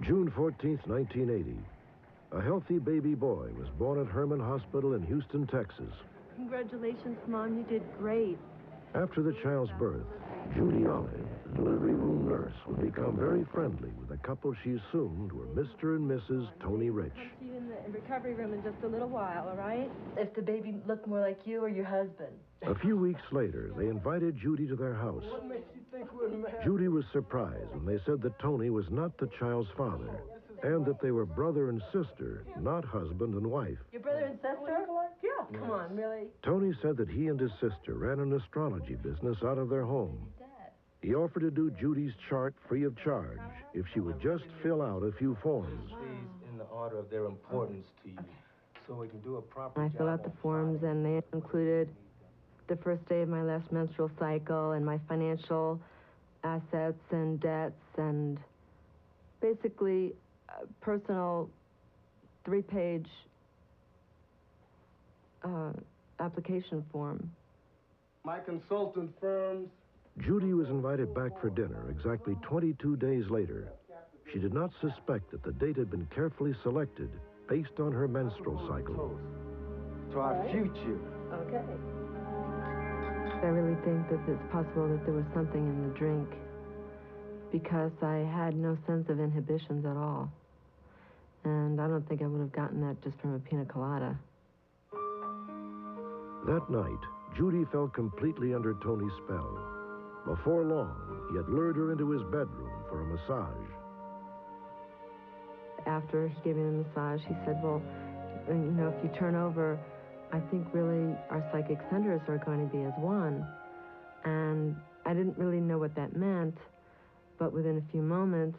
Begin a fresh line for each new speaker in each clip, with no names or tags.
June 14th, 1980. A healthy baby boy was born at Herman Hospital in Houston, Texas.
Congratulations, Mom. You did great.
After the child's birth, Judy Olive, the delivery room nurse, would become very friendly with a couple she assumed were Mr. and Mrs. Tony Rich.
I'll see you in the recovery room in just a little while, all right?
If the baby looked more like you or your husband.
A few weeks later, they invited Judy to their house.
What makes you think we're married?
Judy was surprised when they said that Tony was not the child's father and that they were brother and sister, not husband and wife.
Your brother and sister? Yeah. Come on, really?
Tony said that he and his sister ran an astrology business out of their home. He offered to do Judy's chart free of charge if she would just fill out a few forms.
These in the order of their importance to you, so we can do a proper
I
job
filled out the forms, and they included the first day of my last menstrual cycle and my financial assets and debts and basically a personal 3-page application form.
My consultant firms.
Judy was invited back for dinner exactly 22 days later. She did not suspect that the date had been carefully selected based on her menstrual cycle.
To our future.
Okay. I really think that it's possible that there was something in the drink because I had no sense of inhibitions at all. And I don't think I would have gotten that just from a pina colada.
That night, Judy fell completely under Tony's spell. Before long, he had lured her into his bedroom for a massage.
After he gave me the massage, he said, well, you know, if you turn over, I think really our psychic centers are going to be as one. And I didn't really know what that meant, but within a few moments,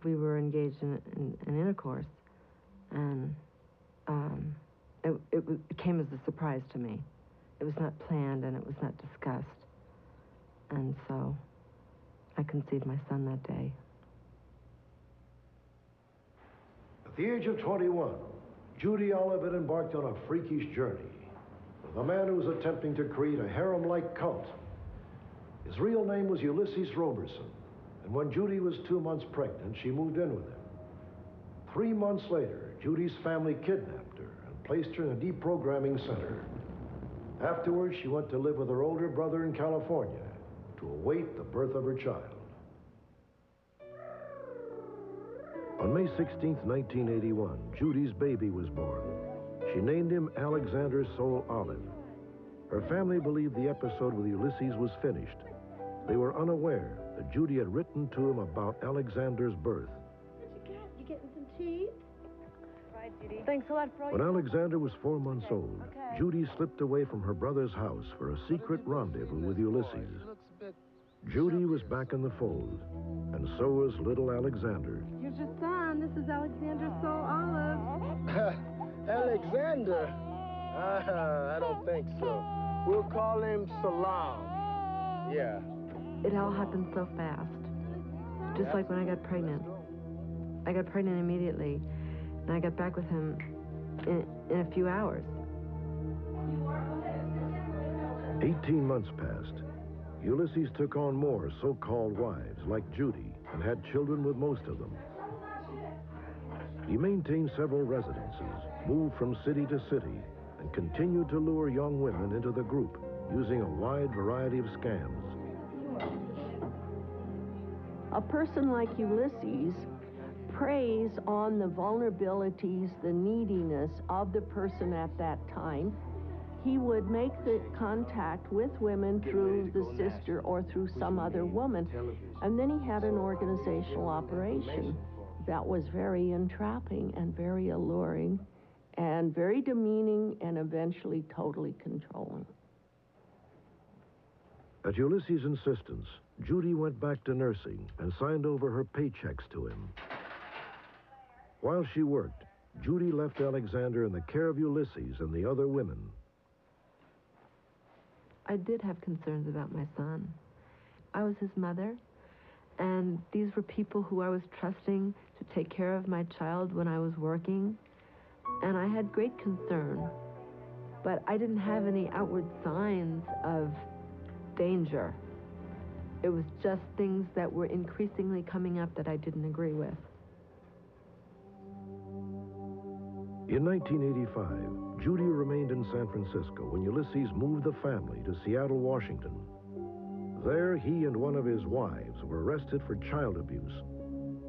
we were engaged in intercourse. And it came as a surprise to me. It was not planned and it was not discussed. And so I conceived my son that day.
At the age of 21, Judy Olive had embarked on a freakish journey with a man who was attempting to create a harem-like cult. His real name was Ulysses Roberson, and when Judy was 2 months pregnant, she moved in with him. 3 months later, Judy's family kidnapped her and placed her in a deprogramming center. Afterwards, she went to live with her older brother in California to await the birth of her child. On May 16, 1981, Judy's baby was born. She named him Alexander Soul Olive. Her family believed the episode with Ulysses was finished. They were unaware that Judy had written to him about Alexander's birth.
What you got? You getting some tea? Right, Judy. Thanks a lot for all
When Alexander was 4 months old, Judy slipped away from her brother's house for a secret rendezvous with Ulysses. Judy was back in the fold, and so was little Alexander.
Here's your son. This is Alexander Soul Olive.
Alexander? I don't think so. We'll call him Salam. Yeah.
It all happened so fast. Just like when I got pregnant. I got pregnant immediately, and I got back with him in a few hours.
18 months passed. Ulysses took on more so-called wives like Judy and had children with most of them. He maintained several residences, moved from city to city, and continued to lure young women into the group using a wide variety of scams.
A person like Ulysses preys on the vulnerabilities, the neediness of the person at that time. He would make the contact with women through the sister or through some other woman. And then he had an organizational operation that was very entrapping and very alluring and very demeaning and eventually totally controlling.
At Ulysses' insistence, Judy went back to nursing and signed over her paychecks to him. While she worked, Judy left Alexander in the care of Ulysses and the other women.
I did have concerns about my son. I was his mother, and these were people who I was trusting to take care of my child when I was working, and I had great concern, but I didn't have any outward signs of danger. It was just things that were increasingly coming up that I didn't agree with.
In 1985, Judy remained in San Francisco when Ulysses moved the family to Seattle, Washington. There, he and one of his wives were arrested for child abuse.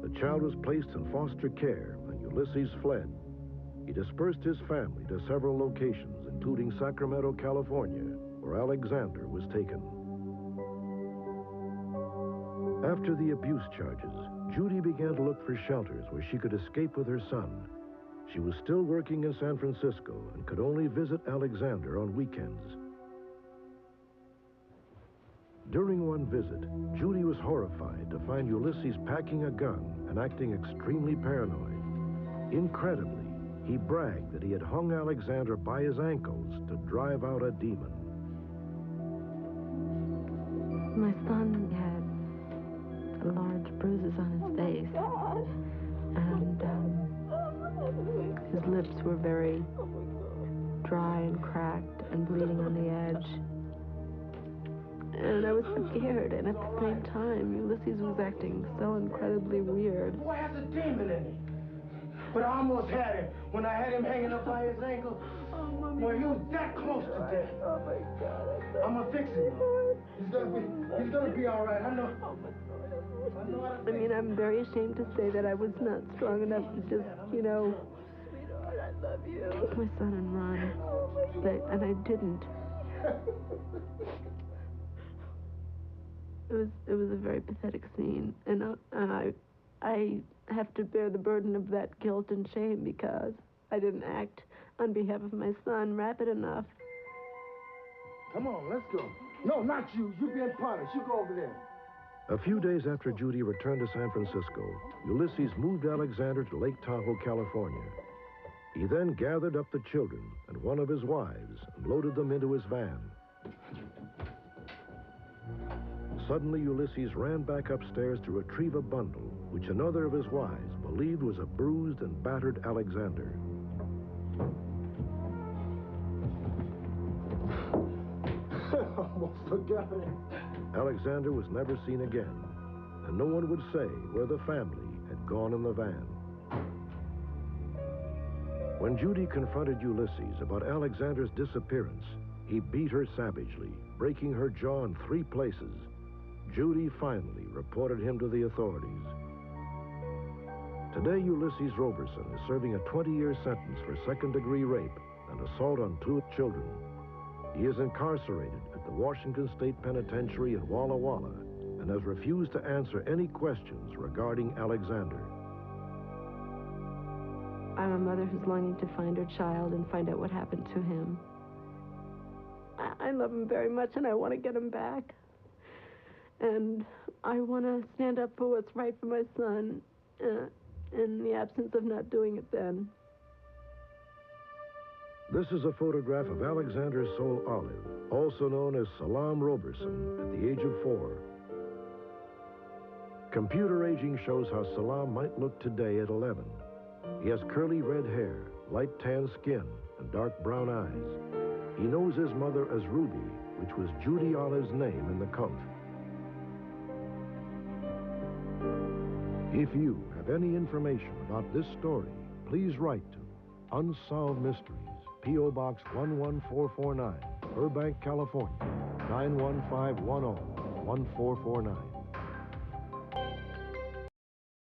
The child was placed in foster care, and Ulysses fled. He dispersed his family to several locations, including Sacramento, California, where Alexander was taken. After the abuse charges, Judy began to look for shelters where she could escape with her son. She was still working in San Francisco and could only visit Alexander on weekends. During one visit, Judy was horrified to find Ulysses packing a gun and acting extremely paranoid. Incredibly, he bragged that he had hung Alexander by his ankles to drive out a demon.
My son had large bruises on his face, and his lips were very dry and cracked and bleeding on the edge. And I was scared, and at the same time, Ulysses was acting so incredibly weird.
Boy has a demon in him. But I almost had him when I had him hanging up by his ankle. Boy, he was that close to death. Oh my God! I'm gonna fix him. He's gonna be all right. I know.
I mean, I'm very ashamed to say that I was not strong enough to just,
Sweetheart, I love you.
take my son and run. And I didn't. It was a very pathetic scene, and I have to bear the burden of that guilt and shame because I didn't act on behalf of my son rapid enough.
Come on, let's go. No, not you. You being punished. You go over there.
A few days after Judy returned to San Francisco, Ulysses moved Alexander to Lake Tahoe, California. He then gathered up the children and one of his wives and loaded them into his van. Suddenly, Ulysses ran back upstairs to retrieve a bundle, which another of his wives believed was a bruised and battered Alexander.
Almost forgot it.
Alexander was never seen again, and no one would say where the family had gone in the van. When Judy confronted Ulysses about Alexander's disappearance, he beat her savagely, breaking her jaw in 3 places. Judy finally reported him to the authorities. Today, Ulysses Roberson is serving a 20-year sentence for second-degree rape and assault on 2 children. He is incarcerated at the Washington State Penitentiary in Walla Walla and has refused to answer any questions regarding Alexander.
I'm a mother who's longing to find her child and find out what happened to him. I love him very much, and I want to get him back. And I want to stand up for what's right for my son in the absence of not doing it then.
This is a photograph of Alexander's soul Olive, also known as Salam Roberson, at the age of 4. Computer aging shows how Salam might look today at 11. He has curly red hair, light tan skin, and dark brown eyes. He knows his mother as Ruby, which was Judy Olive's name in the cult. If you have any information about this story, please write to Unsolved Mysteries, P.O. Box 11449, Burbank, California, 91510, 1449.